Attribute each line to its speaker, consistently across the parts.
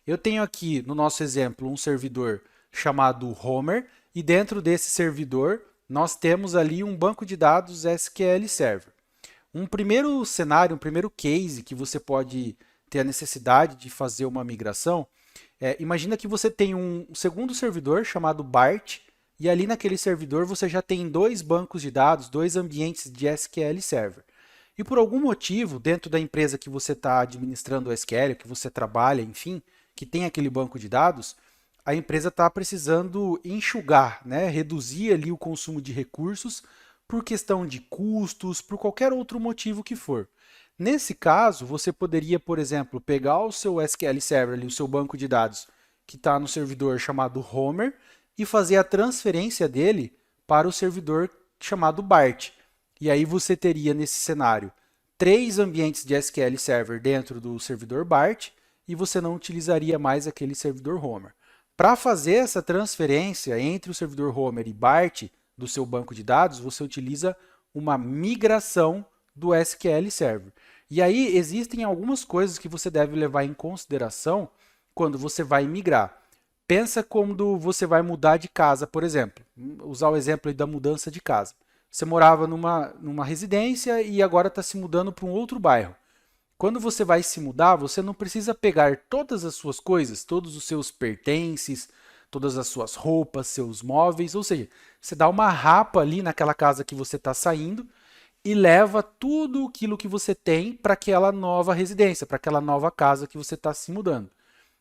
Speaker 1: Eu tenho aqui, no nosso exemplo, um servidor chamado Homer, e dentro desse servidor nós temos ali um banco de dados SQL Server. Um primeiro cenário, um primeiro case que você pode ter a necessidade de fazer uma migração, imagina que você tem um segundo servidor chamado BART, e ali naquele servidor você já tem dois bancos de dados, dois ambientes de SQL Server. E por algum motivo, dentro da empresa que você está administrando o SQL, que você trabalha, enfim, que tem aquele banco de dados, a empresa está precisando enxugar, né, reduzir ali o consumo de recursos por questão de custos, por qualquer outro motivo que for. Nesse caso, você poderia, por exemplo, pegar o seu SQL Server, ali, o seu banco de dados, que está no servidor chamado Homer, e fazer a transferência dele para o servidor chamado BART. E aí você teria nesse cenário três ambientes de SQL Server dentro do servidor BART e você não utilizaria mais aquele servidor Homer. Para fazer essa transferência entre o servidor Homer e BART do seu banco de dados, você utiliza uma migração do SQL Server. E aí existem algumas coisas que você deve levar em consideração quando você vai migrar. Pensa quando você vai mudar de casa, por exemplo. Usar o exemplo da mudança de casa. Você morava numa residência e agora está se mudando para um outro bairro. Quando você vai se mudar, você não precisa pegar todas as suas coisas, todos os seus pertences, todas as suas roupas, seus móveis, ou seja, você dá uma rapa ali naquela casa que você está saindo e leva tudo aquilo que você tem para aquela nova residência, para aquela nova casa que você está se mudando.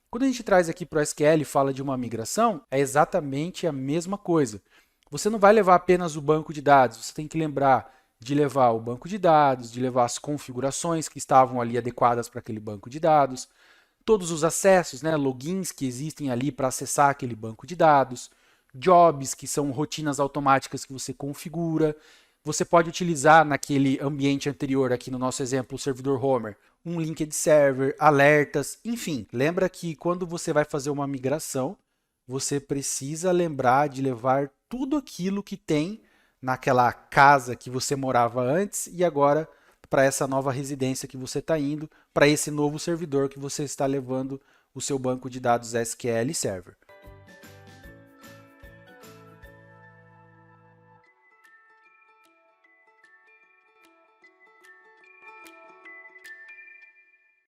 Speaker 1: Quando a gente traz aqui para o SQL e fala de uma migração, é exatamente a mesma coisa. Você não vai levar apenas o banco de dados, você tem que lembrar de levar o banco de dados, de levar as configurações que estavam ali adequadas para aquele banco de dados, todos os acessos, né, logins que existem ali para acessar aquele banco de dados, jobs, que são rotinas automáticas que você configura. Você pode utilizar naquele ambiente anterior, aqui no nosso exemplo, o servidor Homer, um linked server, alertas, enfim. Lembra que quando você vai fazer uma migração, você precisa lembrar de levar tudo aquilo que tem naquela casa que você morava antes e agora para essa nova residência que você está indo, para esse novo servidor que você está levando o seu banco de dados SQL Server.